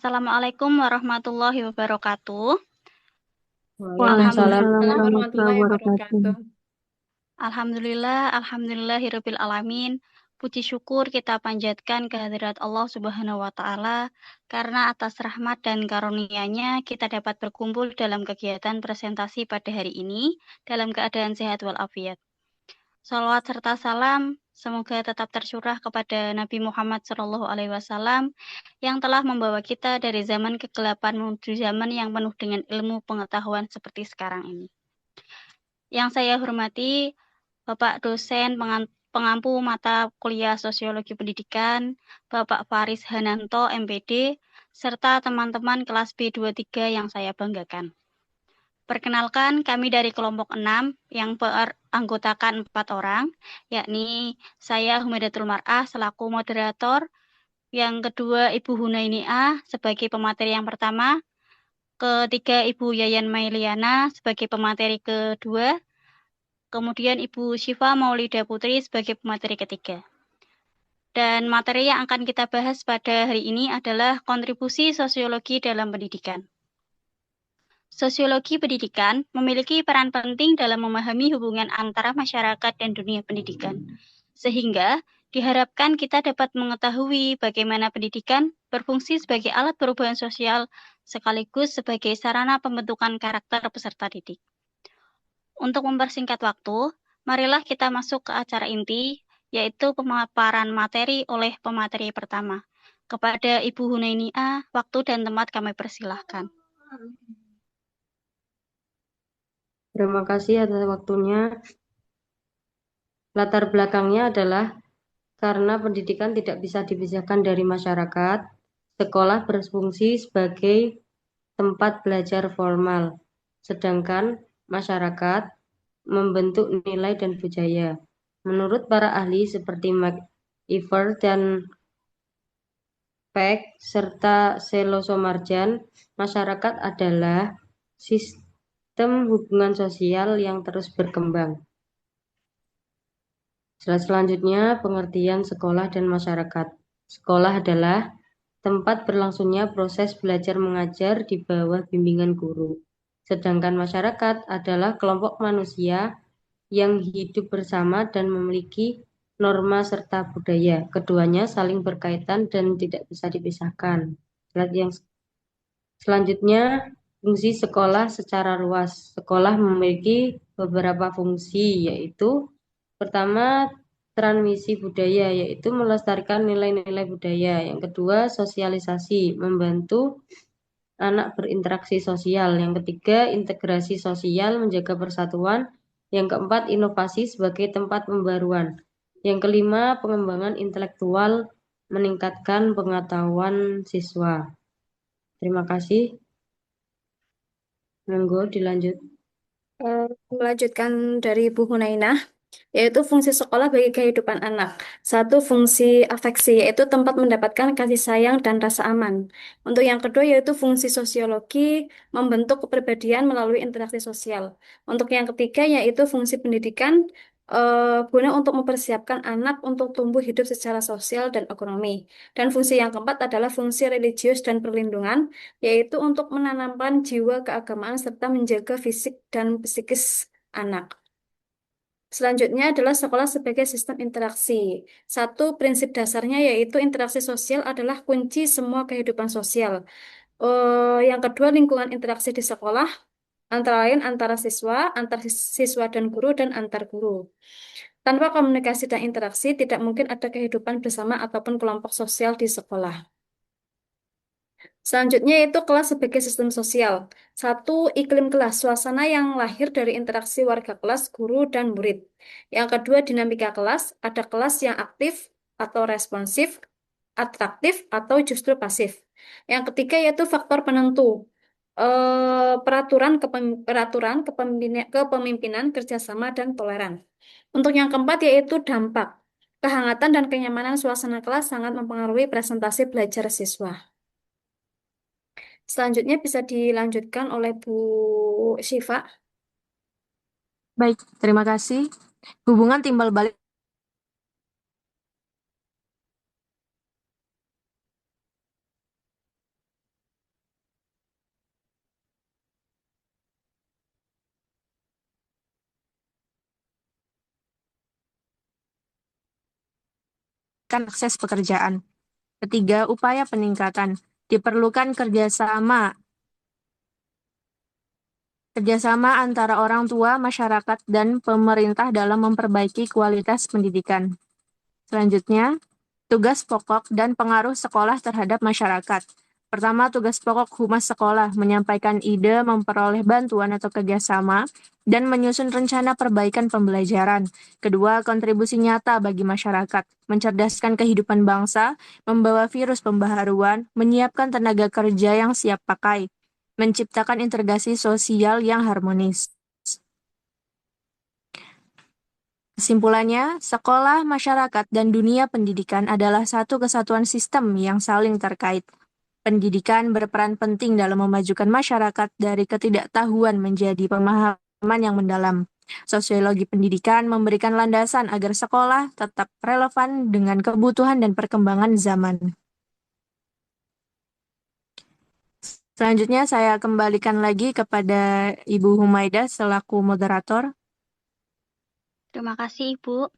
Assalamualaikum warahmatullahi wabarakatuh. Waalaikumsalam Alhamdulillah, warahmatullahi wabarakatuh. alhamdulillahirabbil alamin. Puji syukur kita panjatkan kehadirat Allah Subhanahu wa taala karena atas rahmat dan karunia-Nya kita dapat berkumpul dalam kegiatan presentasi pada hari ini dalam keadaan sehat walafiat. Shalawat serta salam semoga tetap tercurah kepada Nabi Muhammad SAW yang telah membawa kita dari zaman kegelapan menuju zaman yang penuh dengan ilmu pengetahuan seperti sekarang ini. Yang saya hormati Bapak dosen pengampu mata kuliah Sosiologi Pendidikan, Bapak Faris Hananto, MPD, serta teman-teman kelas B23 yang saya banggakan. Perkenalkan, kami dari kelompok 6 yang beranggotakan 4 orang, yakni saya Humidatul Mar'ah selaku moderator, yang kedua Ibu Hunaini A sebagai pemateri yang pertama, ketiga Ibu Yayan Mailiana sebagai pemateri kedua, kemudian Ibu Syifa Maulida Putri sebagai pemateri ketiga. Dan materi yang akan kita bahas pada hari ini adalah kontribusi sosiologi dalam pendidikan. Sosiologi pendidikan memiliki peran penting dalam memahami hubungan antara masyarakat dan dunia pendidikan, sehingga diharapkan kita dapat mengetahui bagaimana pendidikan berfungsi sebagai alat perubahan sosial sekaligus sebagai sarana pembentukan karakter peserta didik. Untuk mempersingkat waktu, marilah kita masuk ke acara inti, yaitu pemaparan materi oleh pemateri pertama. Kepada Ibu Hunaini A, waktu dan tempat kami persilahkan. Terima kasih atas waktunya. Latar belakangnya adalah karena pendidikan tidak bisa dipisahkan dari masyarakat, sekolah berfungsi sebagai tempat belajar formal, sedangkan masyarakat membentuk nilai dan budaya. Menurut para ahli seperti McIver dan Peck serta Seloso-Marjan, masyarakat adalah sistem hubungan sosial yang terus berkembang. Selanjutnya, pengertian sekolah dan masyarakat. Sekolah adalah tempat berlangsungnya proses belajar mengajar di bawah bimbingan guru. Sedangkan masyarakat adalah kelompok manusia yang hidup bersama dan memiliki norma serta budaya. Keduanya saling berkaitan dan tidak bisa dipisahkan. Slide yang selanjutnya, fungsi sekolah secara luas. Sekolah memiliki beberapa fungsi, yaitu pertama, transmisi budaya, yaitu melestarikan nilai-nilai budaya. Yang kedua, sosialisasi, membantu anak berinteraksi sosial. Yang ketiga, integrasi sosial, menjaga persatuan. Yang keempat, inovasi sebagai tempat pembaruan. Yang kelima, pengembangan intelektual, meningkatkan pengetahuan siswa. Terima kasih. Monggo dilanjut. Melanjutkan dari Bu Hunainah, yaitu fungsi sekolah bagi kehidupan anak. Satu, fungsi afeksi, yaitu tempat mendapatkan kasih sayang dan rasa aman. Untuk yang kedua, yaitu fungsi sosiologi, membentuk kepribadian melalui interaksi sosial. Untuk yang ketiga, yaitu fungsi pendidikan, guna untuk mempersiapkan anak untuk tumbuh hidup secara sosial dan ekonomi. Dan fungsi yang keempat adalah fungsi religius dan perlindungan, yaitu untuk menanamkan jiwa keagamaan serta menjaga fisik dan psikis anak. Selanjutnya adalah sekolah sebagai sistem interaksi. Satu, prinsip dasarnya yaitu interaksi sosial adalah kunci semua kehidupan sosial. Yang kedua, lingkungan interaksi di sekolah, antara lain antara siswa, antar siswa dan guru, dan antar guru. Tanpa komunikasi dan interaksi, tidak mungkin ada kehidupan bersama ataupun kelompok sosial di sekolah. Selanjutnya yaitu kelas sebagai sistem sosial. Satu, iklim kelas, suasana yang lahir dari interaksi warga kelas, guru, dan murid. Yang kedua, dinamika kelas, ada kelas yang aktif atau responsif, atraktif, atau justru pasif. Yang ketiga yaitu faktor penentu, peraturan kepemimpinan, kerjasama, dan toleran. Untuk yang keempat yaitu dampak. Kehangatan dan kenyamanan suasana kelas sangat mempengaruhi presentasi belajar siswa. Selanjutnya bisa dilanjutkan oleh Bu Syifa. Baik, terima kasih. Hubungan timbal balik akses pekerjaan. Ketiga, upaya peningkatan. Diperlukan kerjasama antara orang tua, masyarakat, dan pemerintah dalam memperbaiki kualitas pendidikan. Selanjutnya, tugas pokok dan pengaruh sekolah terhadap masyarakat. Pertama, tugas pokok humas sekolah menyampaikan ide, memperoleh bantuan atau kerjasama, dan menyusun rencana perbaikan pembelajaran. Kedua, kontribusi nyata bagi masyarakat, mencerdaskan kehidupan bangsa, membawa virus pembaharuan, menyiapkan tenaga kerja yang siap pakai, menciptakan integrasi sosial yang harmonis. Kesimpulannya, sekolah, masyarakat, dan dunia pendidikan adalah satu kesatuan sistem yang saling terkait. Pendidikan berperan penting dalam memajukan masyarakat dari ketidaktahuan menjadi pemahaman yang mendalam. Sosiologi pendidikan memberikan landasan agar sekolah tetap relevan dengan kebutuhan dan perkembangan zaman. Selanjutnya, saya kembalikan lagi kepada Ibu Humaidah selaku moderator. Terima kasih, Ibu.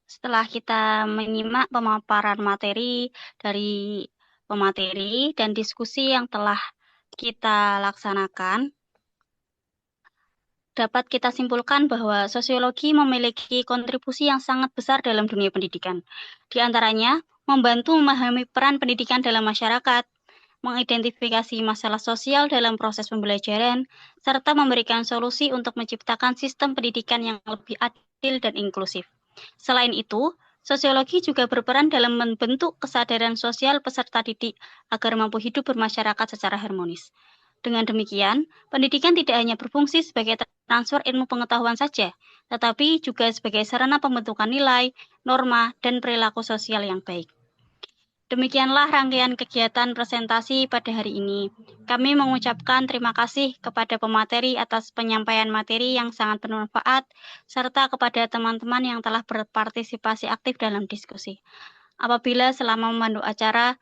Setelah kita menyimak pemaparan materi dari pemateri dan diskusi yang telah kita laksanakan, dapat kita simpulkan bahwa sosiologi memiliki kontribusi yang sangat besar dalam dunia pendidikan. Di antaranya, membantu memahami peran pendidikan dalam masyarakat, mengidentifikasi masalah sosial dalam proses pembelajaran, serta memberikan solusi untuk menciptakan sistem pendidikan yang lebih adil dan inklusif. Selain itu, sosiologi juga berperan dalam membentuk kesadaran sosial peserta didik agar mampu hidup bermasyarakat secara harmonis. Dengan demikian, pendidikan tidak hanya berfungsi sebagai transfer ilmu pengetahuan saja, tetapi juga sebagai sarana pembentukan nilai, norma, dan perilaku sosial yang baik. Demikianlah rangkaian kegiatan presentasi pada hari ini. Kami mengucapkan terima kasih kepada pemateri atas penyampaian materi yang sangat bermanfaat, serta kepada teman-teman yang telah berpartisipasi aktif dalam diskusi. Apabila selama memandu acara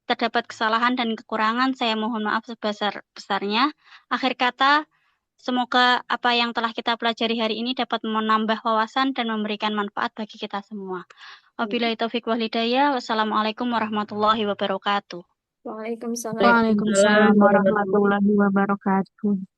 terdapat kesalahan dan kekurangan, saya mohon maaf sebesar-besarnya. Akhir kata, semoga apa yang telah kita pelajari hari ini dapat menambah wawasan dan memberikan manfaat bagi kita semua. Wabillahi taufiq wal hidayah. Wassalamualaikum warahmatullahi wabarakatuh. Waalaikumsalam. Waalaikumsalam warahmatullahi wabarakatuh.